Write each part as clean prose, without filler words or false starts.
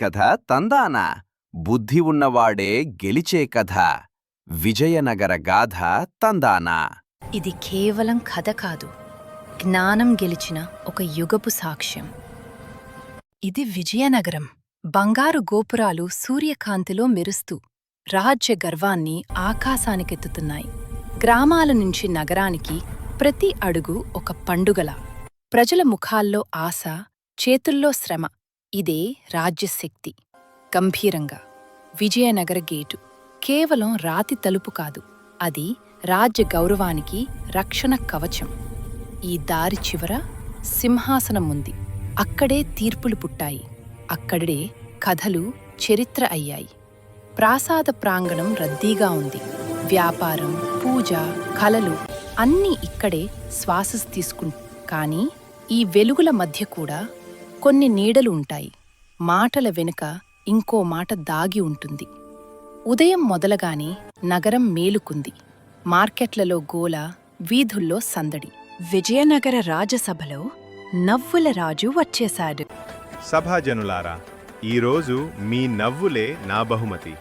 కథ తందానా బుద్ధి ఉన్నవాడే గెలిచే కథ విజయనగర గాథ తందానా. ఇది కేవలం కథ కాదు, జ్ఞానం గెలిచిన ఒక యుగపు సాక్ష్యం. ఇది విజయనగరం. బంగారు గోపురాలు సూర్యకాంతిలో మెరుస్తూ రాజ్య గర్వాన్ని ఆకాశానికెత్తుతున్నాయి. గ్రామాల నుంచి నగరానికి ప్రతి అడుగు ఒక పండుగలా. ప్రజల ముఖాల్లో ఆశ, చేతుల్లో శ్రమ. ఇదే రాజ్యశక్తి. గంభీరంగా విజయనగర గేటు కేవలం రాతి తలుపు కాదు, అది రాజ్య గౌరవానికి రక్షణ కవచం. ఈ దారి చివర సింహాసనం ఉంది. అక్కడే తీర్పులు పుట్టాయి, అక్కడే కథలు చరిత్ర అయ్యాయి. ప్రాసాద ప్రాంగణం రద్దీగా ఉంది. వ్యాపారం, పూజ, కలలు అన్నీ ఇక్కడే శ్వాస కానీ ఈ వెలుగుల మధ్య కూడా కొన్ని నీడలు ఉంటాయి. మాటల వెనుక ఇంకో మాట దాగి ఉంటుంది. ఉదయం మొదలగానే నగరం మేలుకుంది. మార్కెట్లలో గోల, వీధుల్లో సందడి. విజయనగర రాజసభలో నవ్వుల రాజు వచ్చేశాడు. సభాజనులారా, ఈరోజు మీ నవ్వులే నా బహుమతి.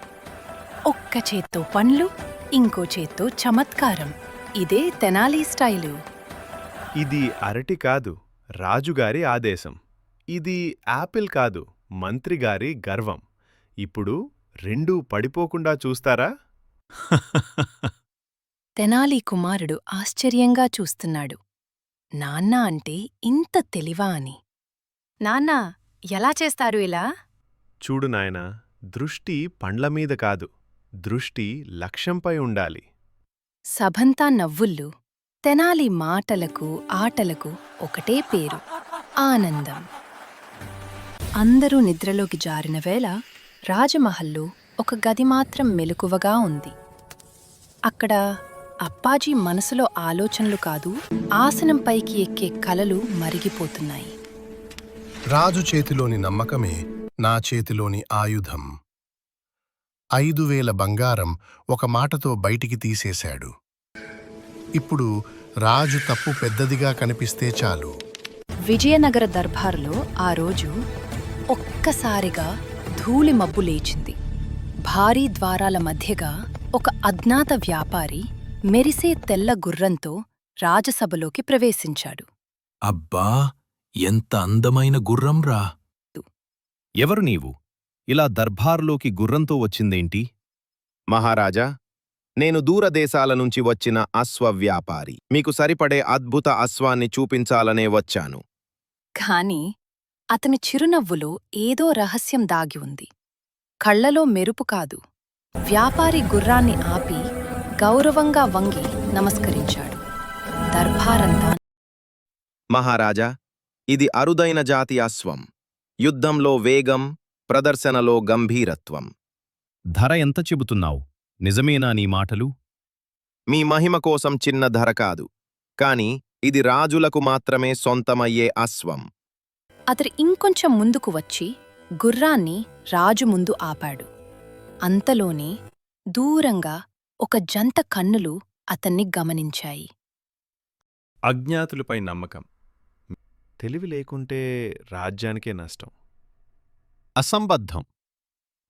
ఒక్క చేత్తో పండ్లు, ఇంకో చేత్తో చమత్కారం. ఇదే తెనాలి స్టైలు. ఇది అరటి కాదు, రాజుగారి ఆదేశం. ఇది యాపిల్ కాదు, మంత్రిగారి గర్వం. ఇప్పుడు రెండూ పడిపోకుండా చూస్తారా? తెనాలి కుమారుడు ఆశ్చర్యంగా చూస్తున్నాడు. నాన్న అంటే ఇంత తెలివా అని. నాన్నా, ఎలా చేస్తారు ఇలా? చూడు నాయనా, దృష్టి పండ్లమీద కాదు, దృష్టి లక్ష్యంపై ఉండాలి. సభంతా నవ్వుళ్ళు. తెనాలి మాటలకు, ఆటలకు ఒకటే పేరు, ఆనందం. అందరూ నిద్రలోకి జారిన వేళ రాజమహల్లో ఒక గది మాత్రం మెలకువగా ఉంది. అక్కడ అప్పాజీ మనసులో ఆలోచనలు కాదు, ఆసనంపైకి ఎక్కే కలలు మరిగిపోతున్నాయి. రాజు చేతిలోని నమ్మకమే నా చేతిలోని ఆయుధం. 5,000 బంగారం ఒక మాటతో బయటికి తీసేశాడు. ఇప్పుడు రాజు తప్పు పెద్దదిగా కనిపిస్తే చాలు. విజయనగర దర్బారులో ఆ రోజు ఒక్కసారిగా ధూళి మబ్బు లేచింది. భారీ ద్వారాల మధ్యగా ఒక అజ్ఞాత వ్యాపారి మెరిసే తెల్ల గుర్రంతో రాజసభలోకి ప్రవేశించాడు. అబ్బా, ఎంత అందమైన గుర్రంరా! ఎవరు నీవు? ఇలా దర్బారులోకి గుర్రంతో వచ్చిందేంటి? మహారాజా, నేను దూరదేశాల నుంచి వచ్చిన అశ్వవ్యాపారి. మీకు సరిపడే అద్భుత అశ్వాన్ని చూపించాలనే వచ్చాను. కాని అతని చిరునవ్వులో ఏదో రహస్యం దాగి ఉంది. కళ్లలో మెరుపు కాదు. వ్యాపారి గుర్రాన్ని ఆపి గౌరవంగా వంగి నమస్కరించాడు. దర్బారంతా, మహారాజా, ఇది అరుదైన జాతి అశ్వం. యుద్ధంలో వేగం, ప్రదర్శనలో గంభీరత్వం. ధర ఎంత చెబుతున్నావు? నిజమేనా నీ మాటలు? మీ మహిమ కోసం చిన్న ధర కాదు, కాని ఇది రాజులకు మాత్రమే సొంతమయ్యే అశ్వం. అతడు ఇంకొంచెం ముందుకు వచ్చి గుర్రాన్ని రాజు ముందు ఆపాడు. అంతలోనే దూరంగా ఒక జంట కన్నులు అతన్ని గమనించాయి. అజ్ఞాతులపై నమ్మకం. తెలివి లేకుంటే రాజ్యానికే నష్టం. అసంబద్ధం.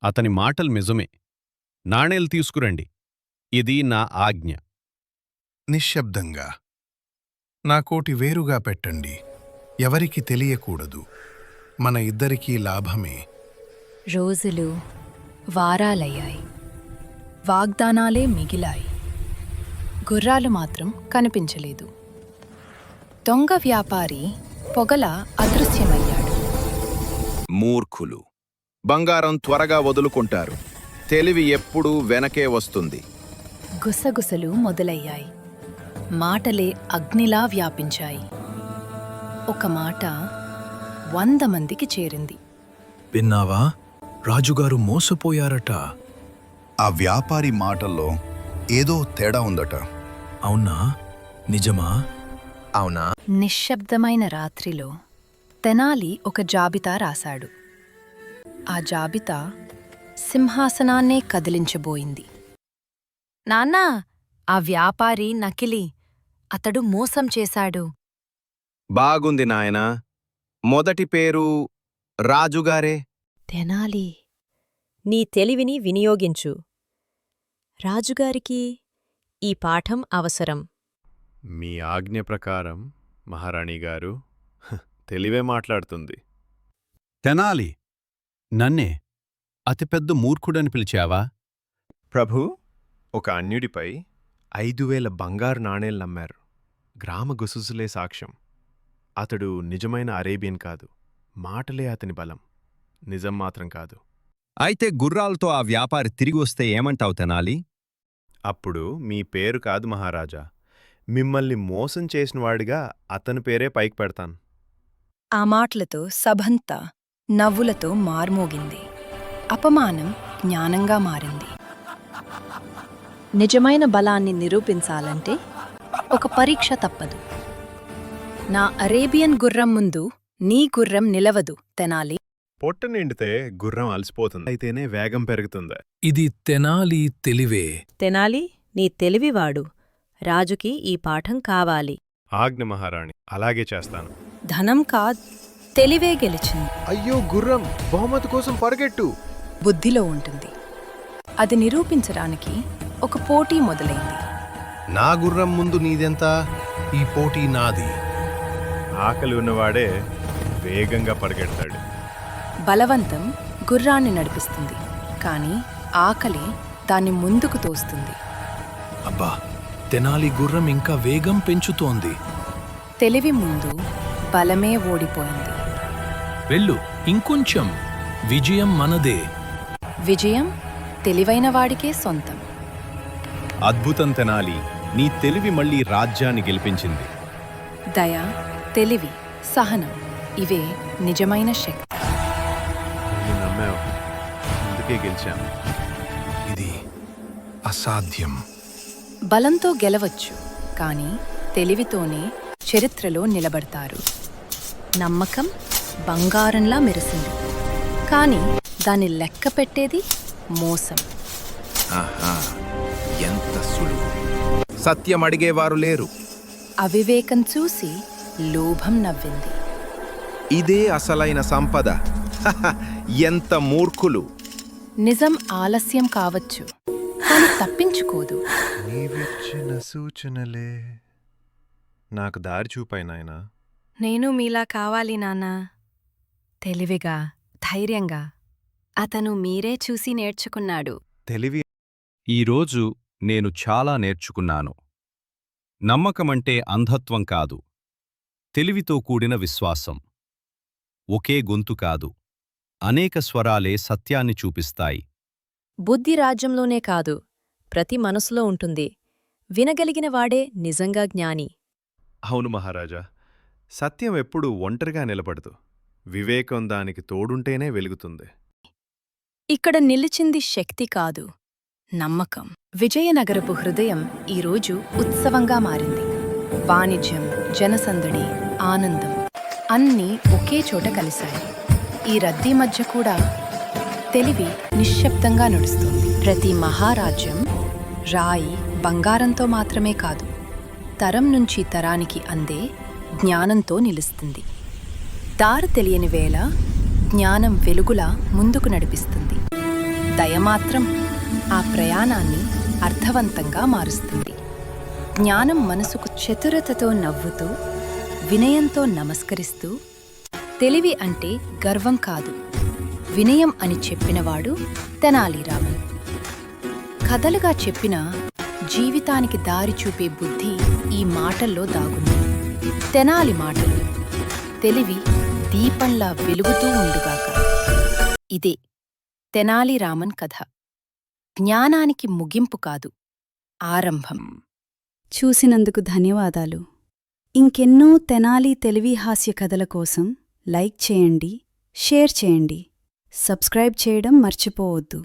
అతని మాటలు నిజమే. నాణేలు తీసుకురండి. ఇది నా ఆజ్ఞ. నిశ్శబ్దంగా నా కోటి వేరుగా పెట్టండి. ఎవరికి తెలియకూడదు. మన ఇద్దరికీ లాభమే. రోజులు వారాలయ్యాయి. వాగ్దానాలే మిగిలాయి. గుర్రాలు మాత్రం కనిపించలేదు. దొంగ వ్యాపారి పొగల అదృశ్యమయ్యాడు. మూర్ఖులు బంగారం త్వరగా వదులుకుంటారు. తెలివి ఎప్పుడూ వెనకే వస్తుంది. గుసగుసలు మొదలయ్యాయి. మాటలే అగ్నిలా వ్యాపించాయి. ఒక మాట 100 మందికి చేరింది. విన్నావా? రాజుగారు మోసపోయారట. ఆ వ్యాపారి మాటల్లో ఏదో తేడా ఉందట. అవునా? నిజమా? అవునా? నిశ్శబ్దమైన రాత్రిలో తెనాలి ఒక జాబితా రాశాడు. ఆ జాబితా సింహాసనాన్నే కదిలించబోయింది. నాన్నా, ఆ వ్యాపారి నకిలీ. అతడు మోసం చేశాడు. బాగుంది నాయనా. మొదటి పేరు రాజుగారే. తెనాలి, నీ తెలివిని వినియోగించు. రాజుగారికి ఈ పాఠం అవసరం. మీ ఆజ్ఞ ప్రకారం మహారాణిగారు తెలివే మాట్లాడుతుంది. తెనాలి, నన్నే అతిపెద్ద మూర్ఖుడని పిలిచావా? ప్రభూ, ఒక అన్యుడిపై 5,000 బంగారు నాణేలు నమ్మారు. గ్రామ గుసగుసలే సాక్ష్యం. అతడు నిజమైన అరేబియన్ కాదు. మాటలే అతని బలం, నిజం మాత్రం కాదు. అయితే గుర్రాలతో ఆ వ్యాపారి తిరిగి వస్తే ఏమంటావు తెనాలి? అప్పుడు మీ పేరు కాదు మహారాజా, మిమ్మల్ని మోసం చేసినవాడిగా అతని పేరే పైకి పెడతాను. ఆ మాటలతో సభంతా నవ్వులతో మార్మోగింది. అపమానం జ్ఞానంగా మారింది. నిజమైన బలాన్ని నిరూపించాలంటే ఒక పరీక్ష తప్పదు. నా అరేబియన్ గుర్రం ముందు నీ గుర్రం నిలవదు తెనాలి. పొట్ట నిండితే గుర్రం అలసిపోతుంది, అయితేనే వేగం పెరుగుతుంది. ఇది తెనాలి తెలివే. తెనాలి, నీ తెలివివాడు. రాజుకి ఈ పాఠం కావాలి. ఆజ్ఞ మహారాణి, అలాగే చేస్తాను. ధనం కాదు, తెలివే గెలిచింది. అయ్యో గుర్రం, బహుమతి కోసం పరిగెట్టు. బుద్ధిలో ఉంటుంది. అది నిరూపించడానికి ఒక పోటీ మొదలైంది. నా గుర్రం ముందు నీదెంత? ఈ పోటీ నాది. ఆకలి ఉన్నవాడే వేగంగా పరిగెడతాడు. బలవంతం గుర్రాన్ని నడిపిస్తుంది, కాని ఆకలి దాన్ని ముందుకు తోస్తుంది. అబ్బా, తెనాలి గుర్రం ఇంకా వేగం పెంచుతోంది. తెలివి ముందు బలమే ఓడిపోయింది. వెళ్ళు, ఇంకొంచెం. విజయం మనదే. విజయం తెలివైన వాడికే సొంతం. అద్భుతం తెనాలి, నీ తెలివి మళ్ళీ రాజ్యాన్ని గెలిపించింది. దయ, తెలివి, సహనం ఇవే నిజమైన శక్తి. నువ్వు నమ్మావు, అందుకే గెలిచాను. ఇది అసాధ్యం. బలంతో గెలవచ్చు, కాని తెలివితోనే చరిత్రలో నిలబడతారు. నమ్మకం బంగారంలా మెరిసింది, కాని దాన్ని లెక్క పెట్టేది మోసం. ఆహా, ఎంత సులువు. సత్యం అడిగేవారు లేరు. అవివేకం చూసి లోభం నవ్వింది. ఇదే అసలైన సంపద. హహ, ఎంత మూర్ఖులు. నిజం ఆలస్యం కావచ్చు, కాని తప్పించుకోదు. నీవిచ్చిన సూచనలే నాకు దారి చూపాయి నాయనా. నేను మీలా కావాలి నాన్నా. తెలివిగా, ధైర్యంగా. అతను మీరే చూసి నేర్చుకున్నాడు. తెలివి ఈరోజు నేను చాలా నేర్చుకున్నాను. నమ్మకమంటే అంధత్వం కాదు, తెలివితో కూడిన విశ్వాసం. ఒకే గొంతు కాదు, అనేక స్వరాలే సత్యాన్ని చూపిస్తాయి. బుద్ధి రాజ్యంలోనే కాదు, ప్రతి మనసులో ఉంటుంది. వినగలిగిన వాడే నిజంగా జ్ఞాని. అవును మహారాజా, సత్యం ఎప్పుడూ ఒంటరిగా నిలబడదు. వివేకం దానికి తోడుంటేనే వెలుగుతుంది. ఇక్కడ నిలిచింది శక్తి కాదు, నమ్మకం. విజయనగరపు హృదయం ఈరోజు ఉత్సవంగా మారింది. వాణిజ్యం, జనసందడి, ఆనందం అన్నీ ఒకే చోట కలిశాయి. ఈ రద్దీ మధ్య కూడా తెలివి నిశ్శబ్దంగా నడుస్తుంది. ప్రతి మహారాజ్యం రాయి, బంగారంతో మాత్రమే కాదు, తరం నుంచి తరానికి అందే జ్ఞానంతో నిలుస్తుంది. దారి తెలియని వేళ జ్ఞానం వెలుగులా ముందుకు నడిపిస్తుంది. దయమాత్రం ఆ ప్రయాణాన్ని అర్థవంతంగా మారుస్తుంది. జ్ఞానం మనసుకు చతురతతో నవ్వుతూ, వినయంతో నమస్కరిస్తూ, తెలివి అంటే గర్వం కాదు, వినయం అని చెప్పినవాడు తెనాలి రామన్. కథలుగా చెప్పిన జీవితానికి దారి చూపే బుద్ధి ఈ మాటల్లో దాగుంది. తెనాలి మాటలు. తెలివి దీపంలా వెలుగుతూ ఉండుగాక. ఇదే తెనాలి రామన్ కథ. జ్ఞానానికి ముగింపు కాదు, ఆరంభం. చూసినందుకు ధన్యవాదాలు. ఇంకెన్నో తెనాలి తెలివి హాస్య కథల కోసం లైక్ చేయండి, షేర్ చేయండి, సబ్స్క్రైబ్ చేయడం మర్చిపోవద్దు.